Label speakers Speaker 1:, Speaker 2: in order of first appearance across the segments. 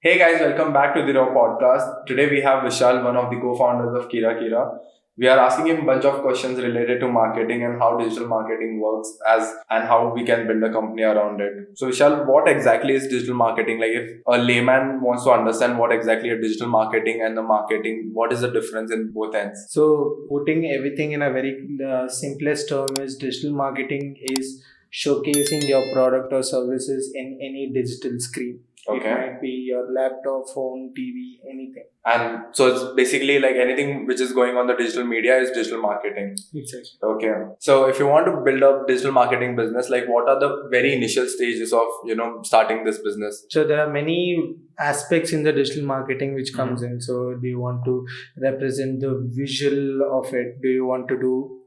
Speaker 1: Hey guys, welcome back to the Raw Podcast. Today we have Vishal, one of the co-founders of Kira. We are asking him a bunch of questions related to marketing and how digital marketing works and how we can build a company around it. So Vishal, what exactly is digital marketing? Like if a layman wants to understand what exactly a digital marketing and the marketing, what is the difference in both ends?
Speaker 2: So, putting everything in a very simplest term is digital marketing is showcasing your product or services in any digital screen. It
Speaker 1: Okay.
Speaker 2: might be your laptop, phone, TV, anything.
Speaker 1: And so it's basically like anything which is going on the digital media is digital marketing.
Speaker 2: Exactly.
Speaker 1: Okay. So if you want to build a digital marketing business, like what are the very initial stages of, starting this business?
Speaker 2: So there are many aspects in the digital marketing which comes in. So do you want to represent the visual of it? Do you want to do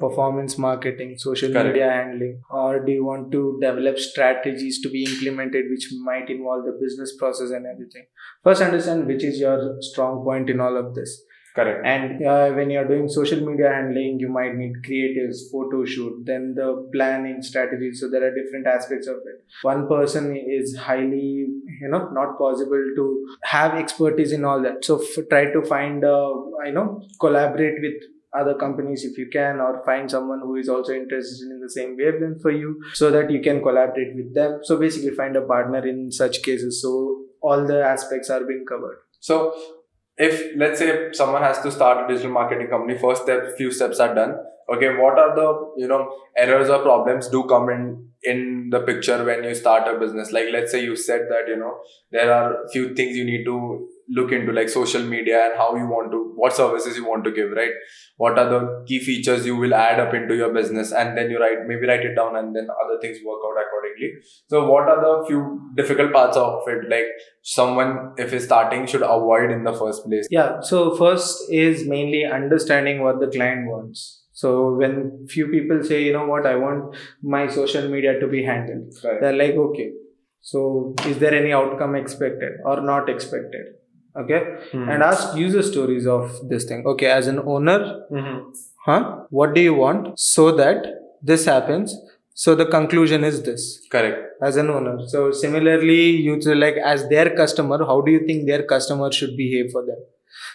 Speaker 2: performance marketing, social
Speaker 1: Correct.
Speaker 2: media handling, or do you want to develop strategies to be implemented which might involve the business process and everything? First understand which is your strong point in all of this.
Speaker 1: Correct.
Speaker 2: And when you're doing social media handling, you might need creatives, photo shoot, then the planning strategy. So there are different aspects of it. One person is highly, not possible to have expertise in all that. So try to find, collaborate with other companies if you can, or find someone who is also interested in the same wavelength for you so that you can collaborate with them. So basically find a partner in such cases. So all the aspects are being covered.
Speaker 1: So if let's say someone has to start a digital marketing company, few steps are done. Okay, what are the errors or problems do come in the picture when you start a business? Like let's say you said that there are few things you need to look into, like social media and what services you want to give, right? What are the key features you will add up into your business, and then you write it down, and then other things work out accordingly. So what are the few difficult parts of it, like someone if is starting should avoid in the first place?
Speaker 2: Yeah, so first is mainly understanding what the client wants. So when few people say, you know what, I want my social media to be handled,
Speaker 1: Right.
Speaker 2: they're like, okay, so is there any outcome expected or not expected? Okay, and ask user stories of this thing. Okay, as an owner, what do you want so that this happens? So the conclusion is this.
Speaker 1: Correct.
Speaker 2: As an owner. So similarly, you say like as their customer, how do you think their customer should behave for them?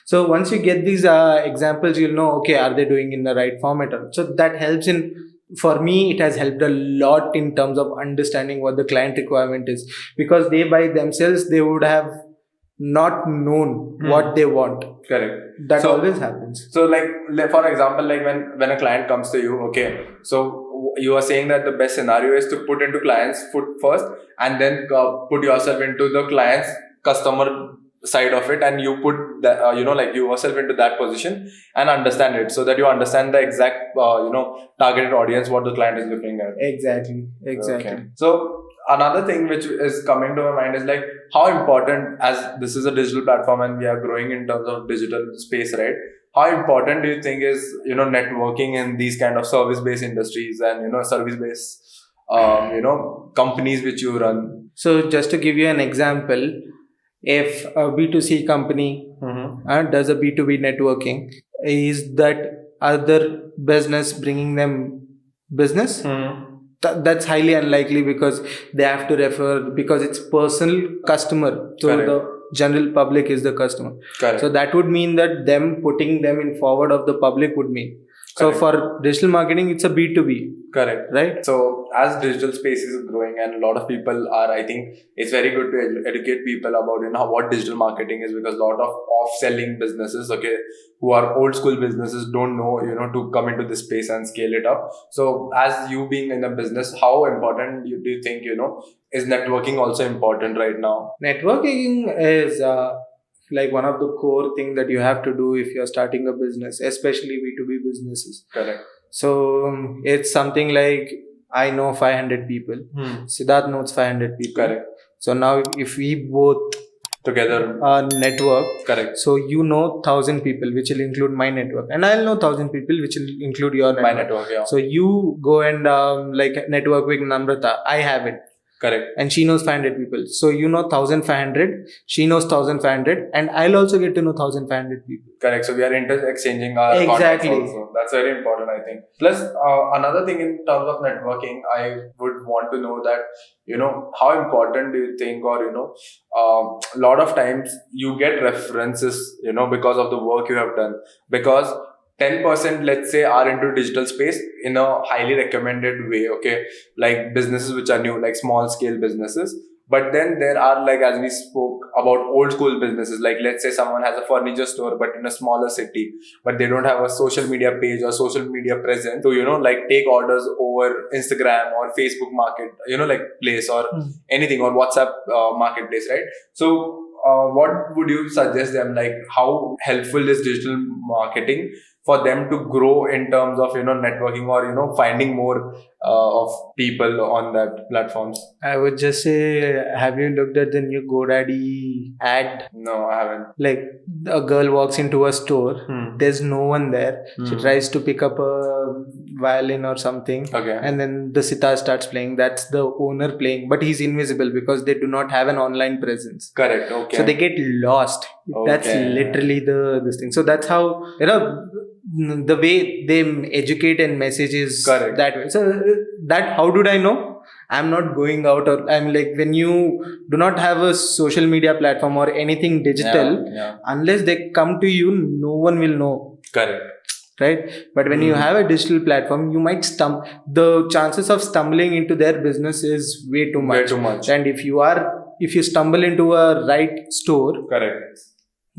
Speaker 2: So once you get these examples, you'll know, okay, are they doing in the right format? So that helps in, for me, it has helped a lot in terms of understanding what the client requirement is, because they by themselves, they would have not known what they want.
Speaker 1: Correct.
Speaker 2: That always happens.
Speaker 1: So like for example, like when a client comes to you, okay, so you are saying that the best scenario is to put into client's foot first, and then put yourself into the client's customer side of it, and you put that like you yourself into that position and understand it, so that you understand the exact targeted audience, what the client is looking at.
Speaker 2: Exactly.
Speaker 1: Okay. So another thing which is coming to my mind is like how important, as this is a digital platform and we are growing in terms of digital space, right? How important do you think is networking in these kind of service based industries and service based companies which you run?
Speaker 2: So just to give you an example, if a B2C company does a B2B networking, is that other business bringing them business? That's highly unlikely, because they have to refer, because it's personal customer. So
Speaker 1: Correct.
Speaker 2: the general public is the customer.
Speaker 1: Correct.
Speaker 2: So that would mean that them putting them in forward of the public would mean. So
Speaker 1: Correct.
Speaker 2: for digital marketing, it's a B2B.
Speaker 1: Correct.
Speaker 2: Right.
Speaker 1: So as digital space is growing and a lot of people are, I think it's very good to educate people about what digital marketing is, because a lot of off-selling businesses, okay, who are old school businesses don't know to come into this space and scale it up. So as you being in a business, how important do you think is networking also important right now?
Speaker 2: Networking is like one of the core thing that you have to do if you're starting a business, especially B2B businesses.
Speaker 1: Correct.
Speaker 2: So it's something like, I know 500 people. Siddharth knows 500 people.
Speaker 1: Correct.
Speaker 2: So now if we both
Speaker 1: together
Speaker 2: network,
Speaker 1: correct,
Speaker 2: so 1,000 people, which will include my network, and I'll know 1,000 people, which will include your network.
Speaker 1: My network, yeah.
Speaker 2: So you go and like network with Namrata. I have it.
Speaker 1: Correct.
Speaker 2: and she knows 500 people. So you know 1500, she knows 1500, and I'll also get to know 1500 people.
Speaker 1: Correct. So we are exchanging our
Speaker 2: Exactly.
Speaker 1: contacts also. That's very important, I think. Plus, another thing in terms of networking, I would want to know that, how important do you think, or, a lot of times you get references, because of the work you have done. Because 10%, let's say, are into digital space in a highly recommended way, okay? Like businesses which are new, like small scale businesses. But then there are, like, as we spoke about, old school businesses. Like, let's say someone has a furniture store, but in a smaller city, but they don't have a social media page or social media presence to, like, take orders over Instagram or Facebook market, like place or anything, or WhatsApp marketplace, right? So, what would you suggest them? Like, how helpful is digital marketing for them to grow in terms of, networking, or, finding more of people on that platforms?
Speaker 2: I would just say, have you looked at the new GoDaddy ad?
Speaker 1: No, I haven't.
Speaker 2: Like, a girl walks into a store, there's no one there. She tries to pick up a violin or something,
Speaker 1: Okay.
Speaker 2: and then the sitar starts playing. That's the owner playing, but he's invisible because they do not have an online presence.
Speaker 1: Correct. Okay.
Speaker 2: So they get lost. That's
Speaker 1: Okay.
Speaker 2: literally this thing. So that's how, the way they educate and message is
Speaker 1: Correct.
Speaker 2: that way. So that, how did I know? I'm not going out, or I'm like, when you do not have a social media platform or anything digital,
Speaker 1: Yeah.
Speaker 2: unless they come to you, no one will know.
Speaker 1: Correct.
Speaker 2: Right? But when you have a digital platform, you might the chances of stumbling into their business is way too much.
Speaker 1: Way too much.
Speaker 2: And if you stumble into a right store,
Speaker 1: Correct.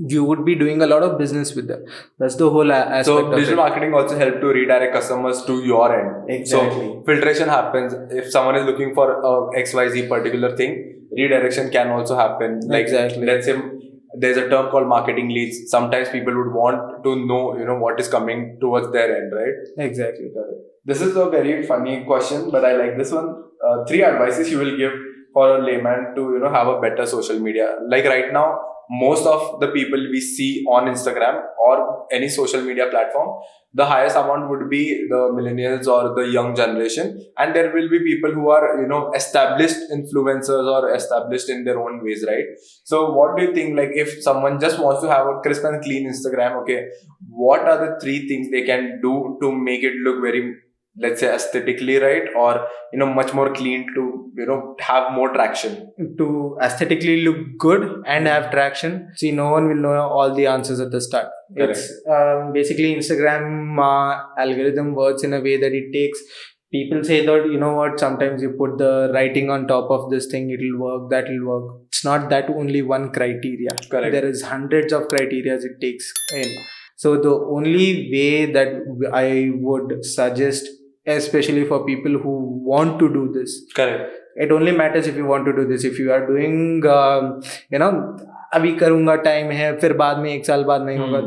Speaker 2: you would be doing a lot of business with them. That's the whole aspect
Speaker 1: So
Speaker 2: of
Speaker 1: digital
Speaker 2: it.
Speaker 1: marketing also help to redirect customers to your end.
Speaker 2: Exactly.
Speaker 1: So filtration happens if someone is looking for a XYZ particular thing. Redirection can also happen. Like,
Speaker 2: Exactly.
Speaker 1: let's say there's a term called marketing leads. Sometimes people would want to know, what is coming towards their end, right?
Speaker 2: Exactly.
Speaker 1: This is a very funny question, but I like this one. 3 advices you will give for a layman to, have a better social media. Like right now, most of the people we see on Instagram or any social media platform, the highest amount would be the millennials or the young generation, and there will be people who are, established influencers or established in their own ways, right? So what do you think, like, if someone just wants to have a crisp and clean Instagram, okay, what are the 3 things they can do to make it look very, let's say, aesthetically right, or much more clean to have more traction?
Speaker 2: To aesthetically look good and have traction, see, no one will know all the answers at the start.
Speaker 1: Correct.
Speaker 2: It's basically Instagram algorithm works in a way that it takes, people say that, sometimes you put the writing on top of this thing, it'll work, that will work. It's not that only one criteria.
Speaker 1: Correct.
Speaker 2: There is hundreds of criteria it takes in. So the only way that I would suggest, especially for people who want to do this,
Speaker 1: Correct.
Speaker 2: it only matters if you want to do this. If you are doing अभी करूंगा, time है, फिर बाद में 1 साल बाद नहीं होगा,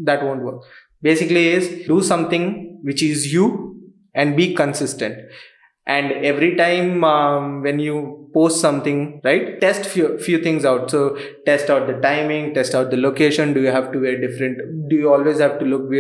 Speaker 2: that won't work. Basically is, do something which is you and be consistent. And every time when you post something, right, test few things out. So test out the timing, test out the location. Do you have to wear different? Do you always have to look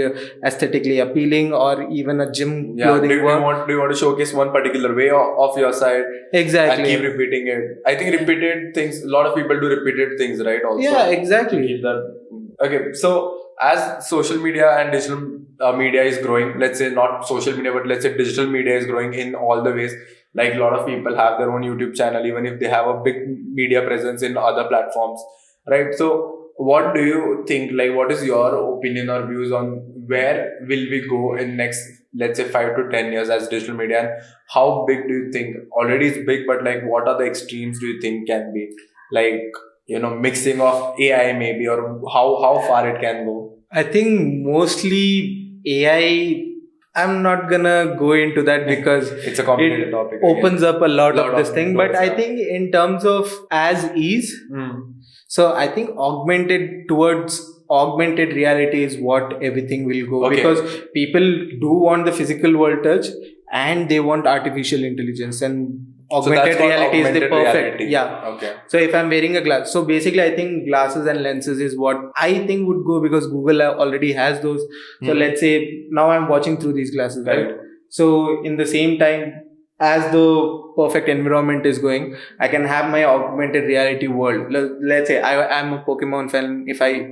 Speaker 2: aesthetically appealing, or even a gym clothing?
Speaker 1: Do you want to showcase one particular way of your side?
Speaker 2: Exactly.
Speaker 1: And keep repeating it. I think repeated things. A lot of people do repeated things, right? Also.
Speaker 2: Yeah, exactly.
Speaker 1: To keep that. Okay, so as social media and digital media is growing, let's say not social media, but let's say digital media is growing in all the ways. Like, a lot of people have their own YouTube channel, even if they have a big media presence in other platforms, right? So what do you think, like, what is your opinion or views on where will we go in next, let's say, 5 to 10 years as digital media, and how big do you think? Already it's big, but like, what are the extremes do you think can be? Like, mixing of AI maybe, or how far it can go?
Speaker 2: I think mostly AI, I'm not gonna go into that because
Speaker 1: it's a complicated topic.
Speaker 2: Opens up a lot of this thing.
Speaker 1: doors,
Speaker 2: But I think in terms of as is, so I think augmented reality is what everything will go.
Speaker 1: Okay.
Speaker 2: Because people do want the physical world touch, and they want artificial intelligence, and augmented reality is the perfect. Yeah.
Speaker 1: Okay.
Speaker 2: So if I'm wearing a glass, so basically I think glasses and lenses is what I think would go, because Google already has those. So let's say now I'm watching through these glasses, right? So in the same time, as the perfect environment is going, I can have my augmented reality world. Let's say I'm a Pokemon fan.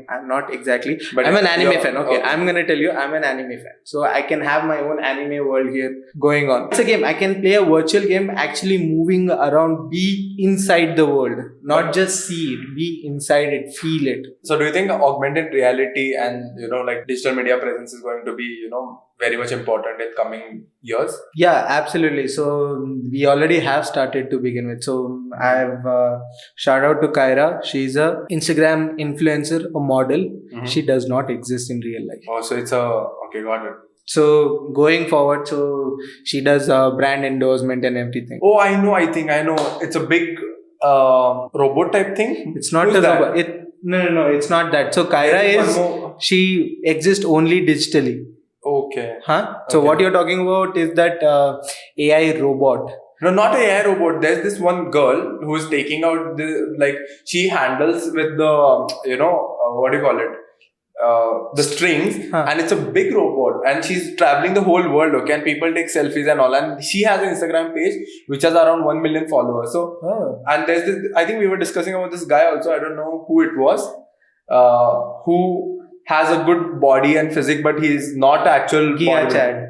Speaker 2: I'm not exactly,
Speaker 1: But
Speaker 2: I'm an anime
Speaker 1: you're-
Speaker 2: fan. Okay,
Speaker 1: okay.
Speaker 2: I'm gonna tell you, I'm an anime fan. So I can have my own anime world here going on. It's a game. I can play a virtual game, actually moving around, be inside the world, not
Speaker 1: But-
Speaker 2: just see it, be inside it, feel it.
Speaker 1: So do you think augmented reality and like digital media presence is going to be very much important in coming years?
Speaker 2: Yeah, absolutely. So we already have started to begin with. So I've shout out to Kyra. She's a Instagram influencer, a model.
Speaker 1: Mhm.
Speaker 2: She does not exist in real life.
Speaker 1: Oh, so it's okay, got it.
Speaker 2: So going forward, so she does brand endorsement and everything.
Speaker 1: Oh, I know. I know. It's a big robot type thing.
Speaker 2: It's not
Speaker 1: Who's
Speaker 2: a
Speaker 1: that?
Speaker 2: robot. No, it's not that. So Kyra
Speaker 1: There's
Speaker 2: is,
Speaker 1: one more-
Speaker 2: she exists only digitally.
Speaker 1: Okay.
Speaker 2: Huh? So
Speaker 1: Okay.
Speaker 2: what you're talking about is that AI robot.
Speaker 1: No, not a AI robot. There's this one girl who's taking out she handles with the what do you call it? The strings,
Speaker 2: Huh.
Speaker 1: and it's a big robot, and she's traveling the whole world. Okay, and people take selfies and all, and she has an Instagram page which has around 1 million followers. So, and there's this. I think we were discussing about this guy also. I don't know who it was, who has a good body and physique, but he's not actual
Speaker 2: Giga
Speaker 1: bodybuilder.
Speaker 2: Chad.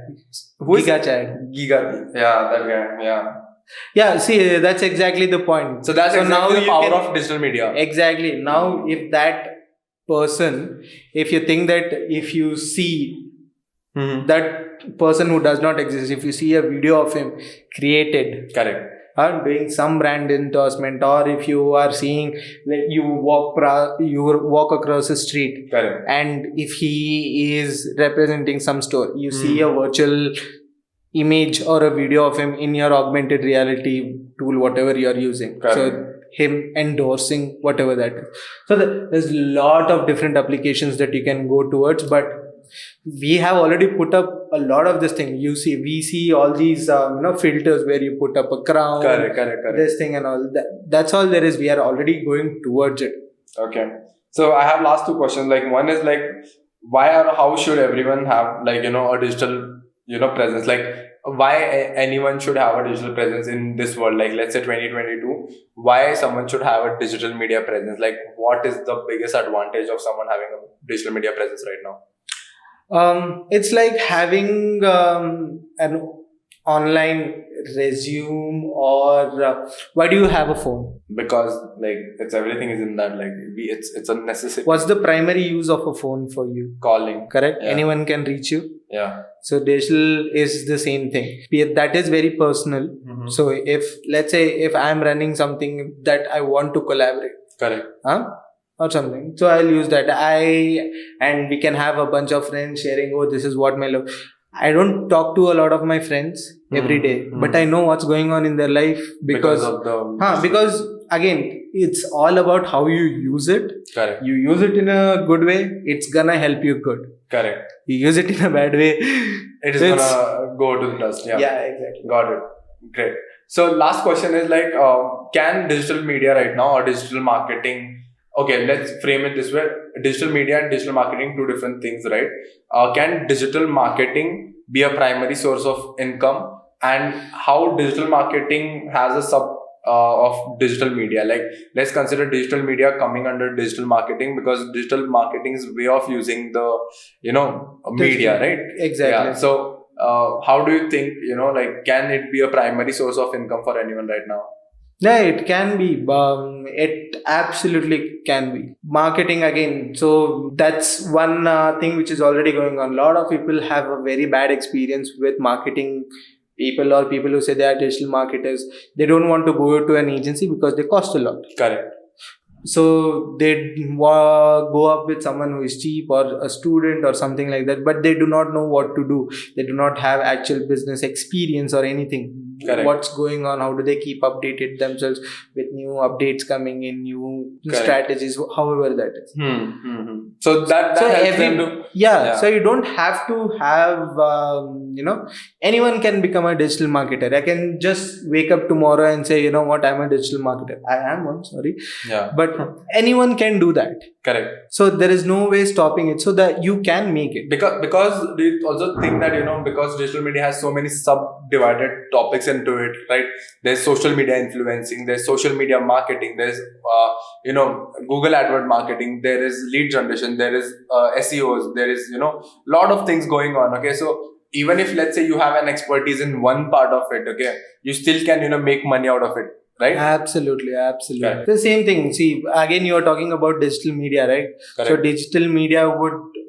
Speaker 1: Who is
Speaker 2: Giga Chad.
Speaker 1: Giga? Yeah, that guy. Yeah.
Speaker 2: Yeah, see, that's exactly the point.
Speaker 1: So that's exactly the
Speaker 2: you
Speaker 1: power
Speaker 2: can-
Speaker 1: of digital media.
Speaker 2: Exactly. Now, if that person, if you think that if you see
Speaker 1: Mhm.
Speaker 2: that person who does not exist, if you see a video of him created,
Speaker 1: Correct.
Speaker 2: doing some brand endorsement, or if you are seeing like you walk across a street,
Speaker 1: Correct.
Speaker 2: and if he is representing some store, you see a virtual image or a video of him in your augmented reality tool, whatever you are using.
Speaker 1: Correct.
Speaker 2: So him endorsing whatever that is. So there's a lot of different applications that you can go towards, but we have already put up a lot of this thing. We see all these filters where you put up a crown,
Speaker 1: Correct.
Speaker 2: this thing and all that. That's all there is. We are already going towards it.
Speaker 1: Okay. So I have last two questions. Like one is like, why or how should everyone have a digital presence? Like why anyone should have a digital presence in this world? Like let's say 2022, why someone should have a digital media presence? Like what is the biggest advantage of someone having a digital media presence right now?
Speaker 2: It's like having an online resume, or why do you have a phone?
Speaker 1: Because it's everything is in that. It's a necessity.
Speaker 2: What's the primary use of a phone for you?
Speaker 1: Calling.
Speaker 2: Correct.
Speaker 1: Yeah.
Speaker 2: Anyone can reach you.
Speaker 1: Yeah.
Speaker 2: So digital is the same thing. That is very personal.
Speaker 1: Mhm.
Speaker 2: So if let's say if I'm running something that I want to collaborate,
Speaker 1: Correct.
Speaker 2: or something, so I'll use that. And we can have a bunch of friends sharing, oh, this is what my love. I don't talk to a lot of my friends every day, but I know what's going on in their life because
Speaker 1: of the
Speaker 2: because again, it's all about how you use it.
Speaker 1: correct.
Speaker 2: You use it in a good way, it's gonna help you good.
Speaker 1: Correct.
Speaker 2: You use it in a bad way,
Speaker 1: It is
Speaker 2: so
Speaker 1: gonna go to the dust. Yeah.
Speaker 2: Exactly.
Speaker 1: Got it. Great. So last question is can digital media right now or digital marketing? Okay, let's frame it this way: digital media and digital marketing, two different things, right? Can digital marketing be a primary source of income, and how digital marketing has a sub of digital media? Like let's consider digital media coming under digital marketing, because digital marketing is way of using the media, right?
Speaker 2: Exactly.
Speaker 1: Yeah. So how do you think can it be a primary source of income for anyone right now?
Speaker 2: Yeah, it can be. It absolutely can be. Marketing again. So that's one thing which is already going on. A lot of people have a very bad experience with marketing people, or people who say they are digital marketers. They don't want to go to an agency because they cost a lot.
Speaker 1: Correct.
Speaker 2: So they go up with someone who is cheap, or a student or something like that, but they do not know what to do. They do not have actual business experience or anything.
Speaker 1: Correct.
Speaker 2: What's going on? How do they keep updated themselves with new updates coming in, new
Speaker 1: Correct.
Speaker 2: strategies, however that is.
Speaker 1: So that
Speaker 2: So
Speaker 1: helps
Speaker 2: every
Speaker 1: them to
Speaker 2: yeah,
Speaker 1: Yeah.
Speaker 2: so you don't have to have anyone can become a digital marketer. I can just wake up tomorrow and say, you know what, I'm a digital marketer. I am one, sorry,
Speaker 1: yeah.
Speaker 2: but anyone can do that.
Speaker 1: Correct.
Speaker 2: So there is no way stopping it, so that you can make it.
Speaker 1: Because do you also think that because digital media has so many subdivided topics into it, right? There's social media influencing, there's social media marketing, there's Google AdWord marketing, there is lead generation, there is SEOs, there is lot of things going on. Okay, so even if let's say you have an expertise in one part of it, okay, you still can make money out of it, right?
Speaker 2: Absolutely.
Speaker 1: Correct.
Speaker 2: The same thing. See, again, you are talking about digital media, right?
Speaker 1: Correct.
Speaker 2: So digital media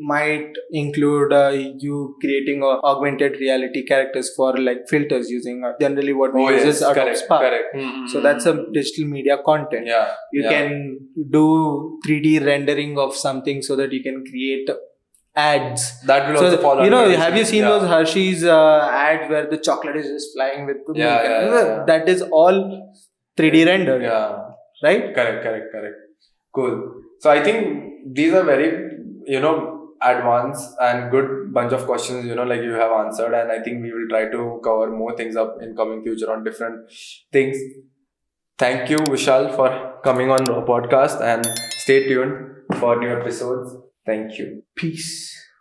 Speaker 2: might include you creating augmented reality characters for like filters using generally what we use is Adobe
Speaker 1: correct,
Speaker 2: Spark.
Speaker 1: correct.
Speaker 2: So that's a digital media content. You can do 3D rendering of something so that you can create ads.
Speaker 1: That will also fall under
Speaker 2: have you seen those Hershey's ads where the chocolate is just flying with the milk? That is all 3D rendered. Right?
Speaker 1: Correct. Cool. So I think these are very, advanced and good bunch of questions, like you have answered. And I think we will try to cover more things up in coming future on different things. Thank you, Vishal, for coming on our podcast, and stay tuned for new episodes. Thank you.
Speaker 2: Peace.